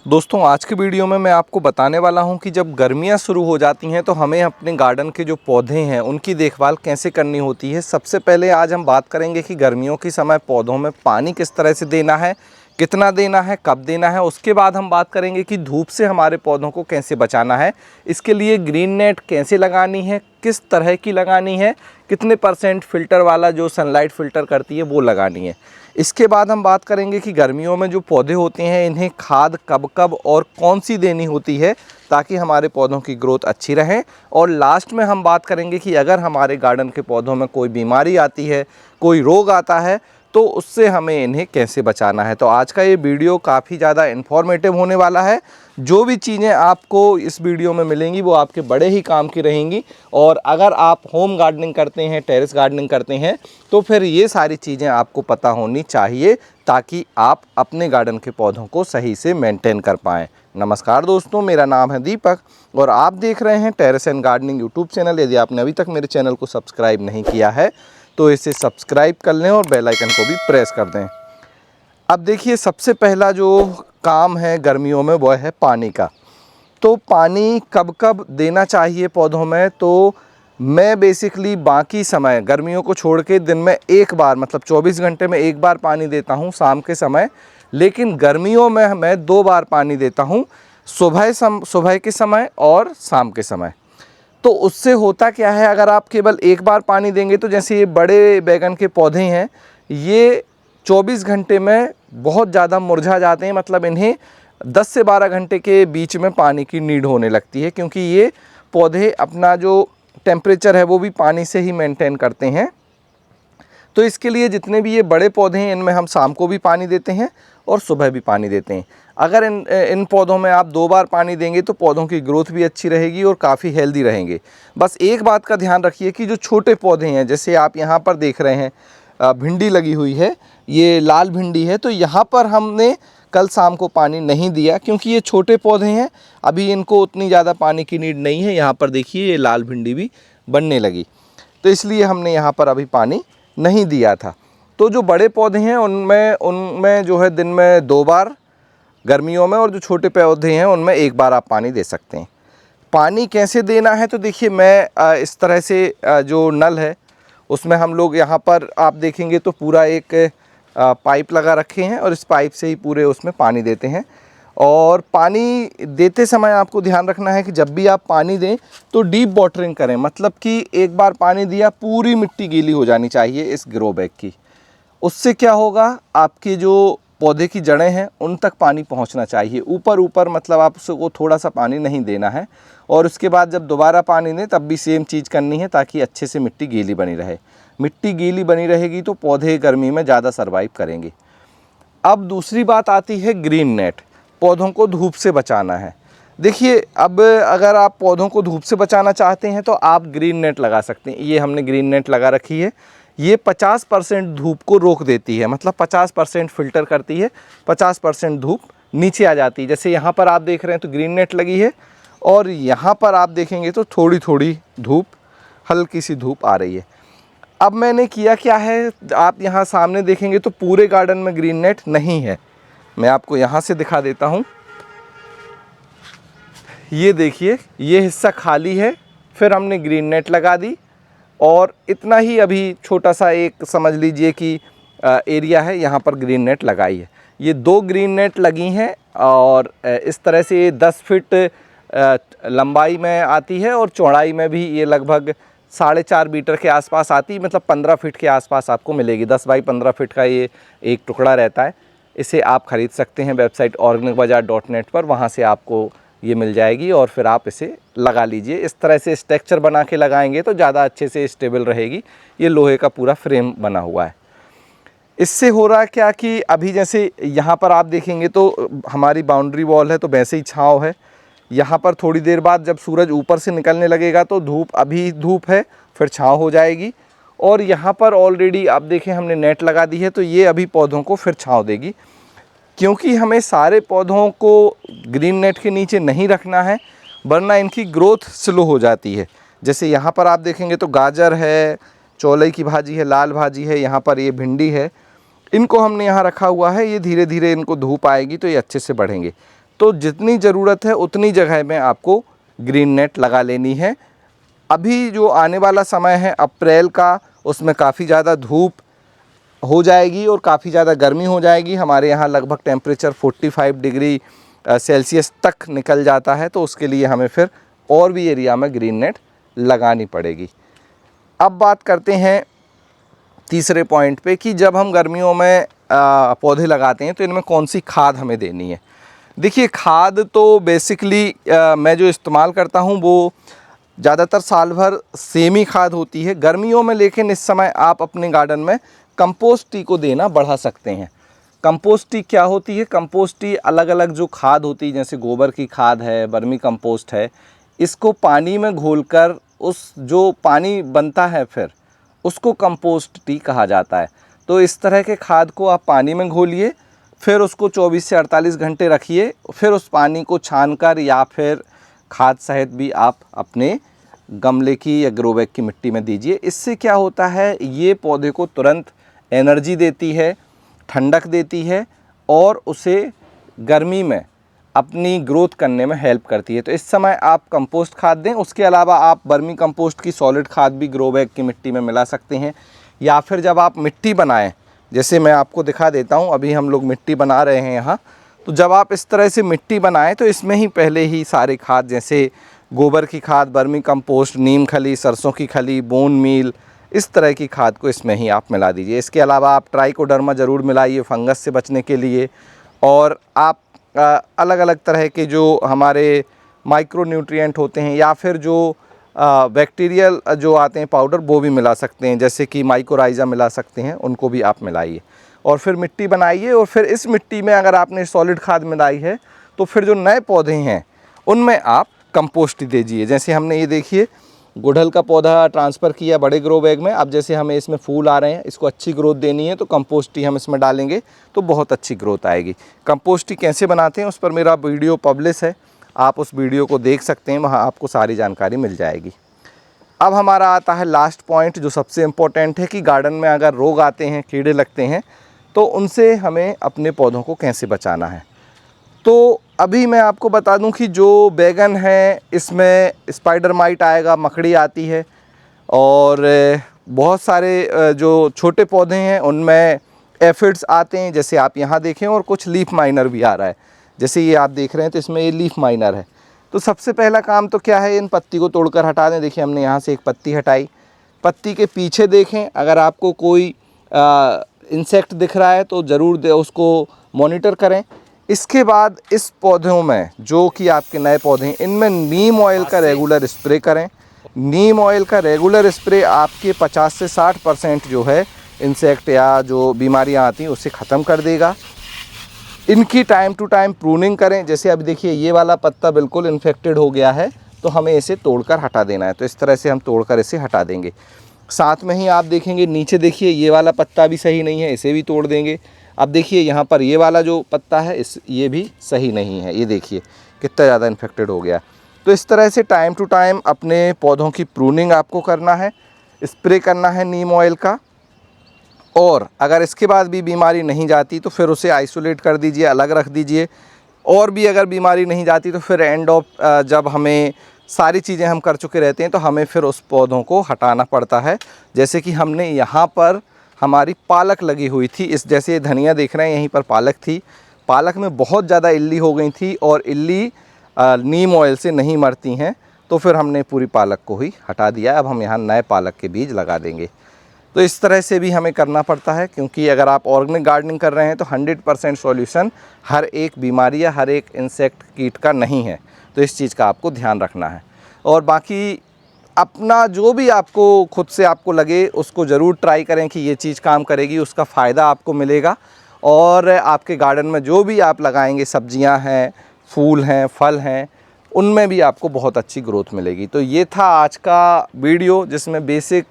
दोस्तों आज की वीडियो में मैं आपको बताने वाला हूं कि जब गर्मियां शुरू हो जाती हैं तो हमें अपने गार्डन के जो पौधे हैं उनकी देखभाल कैसे करनी होती है। सबसे पहले आज हम बात करेंगे कि गर्मियों के समय पौधों में पानी किस तरह से देना है, कितना देना है, कब देना है। उसके बाद हम बात करेंगे कि धूप से हमारे पौधों को कैसे बचाना है, इसके लिए ग्रीन नेट कैसे लगानी है, किस तरह की लगानी है, कितने % फ़िल्टर वाला जो सनलाइट फ़िल्टर करती है वो लगानी है। इसके बाद हम बात करेंगे कि गर्मियों में जो पौधे होते हैं इन्हें खाद कब कब और कौन सी देनी होती है ताकि हमारे पौधों की ग्रोथ अच्छी रहे। और लास्ट में हम बात करेंगे कि अगर हमारे गार्डन के पौधों में कोई बीमारी आती है, कोई रोग आता है, तो उससे हमें इन्हें कैसे बचाना है। तो आज का ये वीडियो काफ़ी ज़्यादा इन्फॉर्मेटिव होने वाला है। जो भी चीज़ें आपको इस वीडियो में मिलेंगी वो आपके बड़े ही काम की रहेंगी। और अगर आप होम गार्डनिंग करते हैं, टेरेस गार्डनिंग करते हैं, तो फिर ये सारी चीज़ें आपको पता होनी चाहिए ताकि आप अपने गार्डन के पौधों को सही से मेंटेन कर पाएँ। नमस्कार दोस्तों, मेरा नाम है दीपक और आप देख रहे हैं terrace and gardening YouTube channel. यदि आपने अभी तक मेरे चैनल को सब्सक्राइब नहीं किया है तो इसे सब्सक्राइब कर लें और बेल आइकन को भी प्रेस कर दें। अब देखिए, सबसे पहला जो काम है गर्मियों में वो है पानी का। तो पानी कब कब देना चाहिए पौधों में, तो मैं बेसिकली बाकी समय गर्मियों को छोड़ के दिन में एक बार, मतलब 24 घंटे में एक बार पानी देता हूँ शाम के समय। लेकिन गर्मियों में मैं 2 बार पानी देता हूँ, सुबह के समय और शाम के समय। तो उससे होता क्या है, अगर आप केवल एक बार पानी देंगे तो जैसे ये बड़े बैगन के पौधे हैं, ये 24 घंटे में बहुत ज़्यादा मुरझा जाते हैं। मतलब इन्हें 10 से 12 घंटे के बीच में पानी की नीड होने लगती है, क्योंकि ये पौधे अपना जो टेम्परेचर है वो भी पानी से ही मेंटेन करते हैं। तो इसके लिए जितने भी ये बड़े पौधे हैं इनमें हम शाम को भी पानी देते हैं और सुबह भी पानी देते हैं। अगर इन पौधों में आप 2 बार पानी देंगे तो पौधों की ग्रोथ भी अच्छी रहेगी और काफ़ी हेल्दी रहेंगे। बस एक बात का ध्यान रखिए कि जो छोटे पौधे हैं, जैसे आप यहाँ पर देख रहे हैं भिंडी लगी हुई है, ये लाल भिंडी है, तो यहाँ पर हमने कल शाम को पानी नहीं दिया क्योंकि ये छोटे पौधे हैं, अभी इनको उतनी ज़्यादा पानी की नीड नहीं है। यहाँ पर देखिए ये लाल भिंडी भी बनने लगी, तो इसलिए हमने यहाँ पर अभी पानी नहीं दिया था। तो जो बड़े पौधे हैं उनमें जो है दिन में 2 बार गर्मियों में, और जो छोटे पौधे हैं उनमें 1 बार आप पानी दे सकते हैं। पानी कैसे देना है, तो देखिए मैं इस तरह से जो नल है उसमें हम लोग यहाँ पर आप देखेंगे तो पूरा एक पाइप लगा रखे हैं और इस पाइप से ही पूरे उसमें पानी देते हैं। और पानी देते समय आपको ध्यान रखना है कि जब भी आप पानी दें तो डीप वाटरिंग करें, मतलब कि एक बार पानी दिया पूरी मिट्टी गीली हो जानी चाहिए इस ग्रो बैग की। उससे क्या होगा, आपके जो पौधे की जड़ें हैं उन तक पानी पहुंचना चाहिए, ऊपर मतलब आप उसको थोड़ा सा पानी नहीं देना है। और उसके बाद जब दोबारा पानी दें तब भी सेम चीज़ करनी है ताकि अच्छे से मिट्टी गीली बनी रहे। मिट्टी गीली बनी रहेगी तो पौधे गर्मी में ज़्यादा सर्वाइव करेंगे। अब दूसरी बात आती है ग्रीन नेट, पौधों को धूप से बचाना है। देखिए, अब अगर आप पौधों को धूप से बचाना चाहते हैं तो आप ग्रीन नेट लगा सकते हैं। ये हमने ग्रीन नेट लगा रखी है, ये 50% धूप को रोक देती है, मतलब 50% फ़िल्टर करती है, 50% धूप नीचे आ जाती है। जैसे यहाँ पर आप देख रहे हैं तो ग्रीन नेट लगी है और यहाँ पर आप देखेंगे तो थोड़ी थोड़ी धूप, हल्की सी धूप आ रही है। अब मैंने किया क्या है, आप यहाँ सामने देखेंगे तो पूरे गार्डन में ग्रीन नेट नहीं है। मैं आपको यहाँ से दिखा देता हूँ, ये देखिए ये हिस्सा खाली है, फिर हमने ग्रीन नेट लगा दी और इतना ही अभी छोटा सा एक समझ लीजिए कि एरिया है, यहाँ पर ग्रीन नेट लगाई है। ये 2 ग्रीन नेट लगी हैं और इस तरह से ये 10 फीट लंबाई में आती है और चौड़ाई में भी ये लगभग 4.5 मीटर के आसपास आती है, मतलब 15 फीट के आसपास आपको मिलेगी। 10 बाई 15 फीट का ये एक टुकड़ा रहता है। इसे आप ख़रीद सकते हैं वेबसाइट organicbazaar.net पर, वहाँ से आपको ये मिल जाएगी और फिर आप इसे लगा लीजिए। इस तरह से स्ट्रक्चर बना के लगाएंगे तो ज़्यादा अच्छे से स्टेबल रहेगी। ये लोहे का पूरा फ्रेम बना हुआ है। इससे हो रहा है क्या कि अभी जैसे यहाँ पर आप देखेंगे तो हमारी बाउंड्री वॉल है तो वैसे ही छाँव है। यहाँ पर थोड़ी देर बाद जब सूरज ऊपर से निकलने लगेगा तो धूप, अभी धूप है फिर छाँव हो जाएगी। और यहाँ पर ऑलरेडी आप देखें हमने नेट लगा दी है तो ये अभी पौधों को फिर छाँव देगी, क्योंकि हमें सारे पौधों को ग्रीन नेट के नीचे नहीं रखना है वरना इनकी ग्रोथ स्लो हो जाती है। जैसे यहाँ पर आप देखेंगे तो गाजर है, चौलाई की भाजी है, लाल भाजी है, यहाँ पर ये भिंडी है, इनको हमने यहाँ रखा हुआ है। ये धीरे धीरे इनको धूप आएगी तो ये अच्छे से बढ़ेंगे। तो जितनी ज़रूरत है उतनी जगह में आपको ग्रीन नेट लगा लेनी है। अभी जो आने वाला समय है अप्रैल का, उसमें काफ़ी ज़्यादा धूप हो जाएगी और काफ़ी ज़्यादा गर्मी हो जाएगी। हमारे यहाँ लगभग टेम्परेचर 45 डिग्री सेल्सियस तक निकल जाता है, तो उसके लिए हमें फिर और भी एरिया में ग्रीन नेट लगानी पड़ेगी। अब बात करते हैं तीसरे पॉइंट पे कि जब हम गर्मियों में पौधे लगाते हैं तो इनमें कौन सी खाद हमें देनी है। देखिए, खाद तो बेसिकली मैं जो इस्तेमाल करता हूँ वो ज़्यादातर साल भर सेम ही खाद होती है गर्मियों में, लेकिन इस समय आप अपने गार्डन में कंपोस्ट टी को देना बढ़ा सकते हैं। कंपोस्ट टी क्या होती है? कंपोस्ट टी अलग अलग जो खाद होती है, जैसे गोबर की खाद है, वर्मी कंपोस्ट है, इसको पानी में घोलकर उस जो पानी बनता है फिर उसको कंपोस्ट टी कहा जाता है। तो इस तरह के खाद को आप पानी में घोलिए, फिर उसको 24 से 48 घंटे रखिए, फिर उस पानी को छानकर या फिर खाद सहित भी आप अपने गमले की या ग्रो बैग की मिट्टी में दीजिए। इससे क्या होता है, ये पौधे को तुरंत एनर्जी देती है, ठंडक देती है और उसे गर्मी में अपनी ग्रोथ करने में हेल्प करती है। तो इस समय आप कंपोस्ट खाद दें। उसके अलावा आप वर्मी कंपोस्ट की सॉलिड खाद भी ग्रो बैग की मिट्टी में मिला सकते हैं, या फिर जब आप मिट्टी बनाएं, जैसे मैं आपको दिखा देता हूं, अभी हम लोग मिट्टी बना रहे हैं यहाँ, तो जब आप इस तरह से मिट्टी बनाएं तो इसमें ही पहले ही सारे खाद जैसे गोबर की खाद, वर्मी कंपोस्ट, नीम खली, सरसों की खली, बोन मील, इस तरह की खाद को इसमें ही आप मिला दीजिए। इसके अलावा आप ट्राइकोडर्मा ज़रूर मिलाइए फंगस से बचने के लिए, और आप अलग अलग तरह के जो हमारे माइक्रो न्यूट्रिएंट होते हैं या फिर जो बैक्टीरियल जो आते हैं पाउडर, वो भी मिला सकते हैं, जैसे कि माइकोराइज़ा मिला सकते हैं, उनको भी आप मिलाइए और फिर मिट्टी बनाइए। और फिर इस मिट्टी में अगर आपने सॉलिड खाद मिलाई है तो फिर जो नए पौधे हैं उनमें आप कंपोस्ट दीजिए। जैसे हमने ये देखिए गुड़हल का पौधा ट्रांसफ़र किया बड़े ग्रो बैग में, अब जैसे हमें इसमें फूल आ रहे हैं, इसको अच्छी ग्रोथ देनी है तो कंपोस्ट ही हम इसमें डालेंगे तो बहुत अच्छी ग्रोथ आएगी। कंपोस्ट ही कैसे बनाते हैं उस पर मेरा वीडियो पब्लिश है, आप उस वीडियो को देख सकते हैं, वहाँ आपको सारी जानकारी मिल जाएगी। अब हमारा आता है लास्ट पॉइंट जो सबसे इम्पोर्टेंट है कि गार्डन में अगर रोग आते हैं, कीड़े लगते हैं, तो उनसे हमें अपने पौधों को कैसे बचाना है। तो अभी मैं आपको बता दूं कि जो बैगन है इसमें स्पाइडर माइट आएगा, मकड़ी आती है, और बहुत सारे जो छोटे पौधे हैं उनमें एफिड्स आते हैं, जैसे आप यहाँ देखें, और कुछ लीफ माइनर भी आ रहा है, जैसे ये आप देख रहे हैं, तो इसमें ये लीफ माइनर है। तो सबसे पहला काम तो क्या है, इन पत्ती को तोड़कर हटा दें। देखिए हमने यहाँ से एक पत्ती हटाई, पत्ती के पीछे देखें, अगर आपको कोई इंसेक्ट दिख रहा है तो ज़रूर उसको मॉनिटर करें। इसके बाद इस पौधों में जो कि आपके नए पौधे हैं, इनमें नीम ऑयल का रेगुलर स्प्रे करें। नीम ऑयल का रेगुलर स्प्रे आपके 50 से 60% जो है इंसेक्ट या जो बीमारियां आती हैं उससे ख़त्म कर देगा। इनकी टाइम टू टाइम प्रूनिंग करें। जैसे अब देखिए ये वाला पत्ता बिल्कुल इन्फेक्टेड हो गया है, तो हमें इसे तोड़कर हटा देना है, तो इस तरह से हम तोड़कर इसे हटा देंगे। साथ में ही आप देखेंगे नीचे देखिए ये वाला पत्ता भी सही नहीं है, इसे भी तोड़ देंगे। अब देखिए यहाँ पर ये वाला जो पत्ता है ये भी सही नहीं है, ये देखिए कितना ज़्यादा इन्फेक्टेड हो गया। तो इस तरह से टाइम टू टाइम अपने पौधों की प्रूनिंग आपको करना है, स्प्रे करना है नीम ऑयल का। और अगर इसके बाद भी बीमारी नहीं जाती तो फिर उसे आइसोलेट कर दीजिए, अलग रख दीजिए। और भी अगर बीमारी नहीं जाती तो फिर एंड ऑफ जब हमें सारी चीज़ें हम कर चुके रहते हैं तो हमें फिर उस पौधों को हटाना पड़ता है। जैसे कि हमने यहाँ पर हमारी पालक लगी हुई थी, इस जैसे ये धनिया देख रहे हैं, यहीं पर पालक थी। पालक में बहुत ज़्यादा इल्ली हो गई थी और इल्ली नीम ऑयल से नहीं मरती हैं, तो फिर हमने पूरी पालक को ही हटा दिया। अब हम यहाँ नए पालक के बीज लगा देंगे। तो इस तरह से भी हमें करना पड़ता है, क्योंकि अगर आप ऑर्गेनिक गार्डनिंग कर रहे हैं तो 100% सॉल्यूशन हर एक बीमारी या हर एक इंसेक्ट कीट का नहीं है, तो इस चीज़ का आपको ध्यान रखना है। और बाकी अपना जो भी आपको खुद से आपको लगे उसको ज़रूर ट्राई करें कि ये चीज़ काम करेगी, उसका फ़ायदा आपको मिलेगा। और आपके गार्डन में जो भी आप लगाएंगे, सब्जियां हैं, फूल हैं, फल हैं, उनमें भी आपको बहुत अच्छी ग्रोथ मिलेगी। तो ये था आज का वीडियो जिसमें बेसिक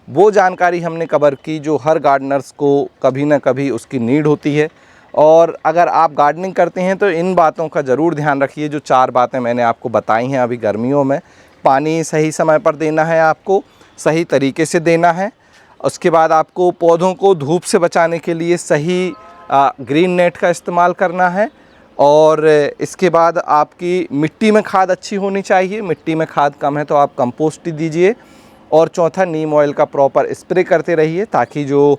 वो जानकारी हमने कवर की जो हर गार्डनर्स को कभी ना कभी उसकी नीड होती है। और अगर आप गार्डनिंग करते हैं तो इन बातों का ज़रूर ध्यान रखिए। जो 4 बातें मैंने आपको बताई हैं अभी गर्मियों में, पानी सही समय पर देना है, आपको सही तरीके से देना है। उसके बाद आपको पौधों को धूप से बचाने के लिए सही ग्रीन नेट का इस्तेमाल करना है। और इसके बाद आपकी मिट्टी में खाद अच्छी होनी चाहिए। मिट्टी में खाद कम है तो आप कंपोस्ट ही दीजिए। और चौथा, नीम ऑयल का प्रॉपर स्प्रे करते रहिए ताकि जो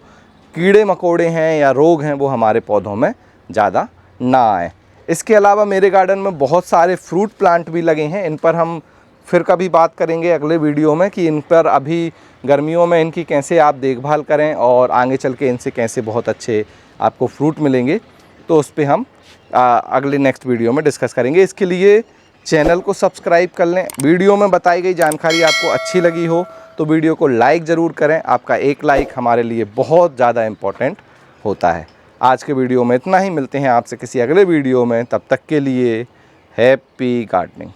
कीड़े मकोड़े हैं या रोग हैं वो हमारे पौधों में ज़्यादा ना आए। इसके अलावा मेरे गार्डन में बहुत सारे फ्रूट प्लांट भी लगे हैं। इन पर हम फिर कभी बात करेंगे अगले वीडियो में कि इन पर अभी गर्मियों में इनकी कैसे आप देखभाल करें और आगे चल के इनसे कैसे बहुत अच्छे आपको फ्रूट मिलेंगे। तो उस पर हम अगले नेक्स्ट वीडियो में डिस्कस करेंगे। इसके लिए चैनल को सब्सक्राइब कर लें। वीडियो में बताई गई जानकारी आपको अच्छी लगी हो तो वीडियो को लाइक ज़रूर करें। आपका एक लाइक हमारे लिए बहुत ज़्यादा इम्पोर्टेंट होता है। आज के वीडियो में इतना ही। मिलते हैं आपसे किसी अगले वीडियो में। तब तक के लिए हैप्पी गार्डनिंग।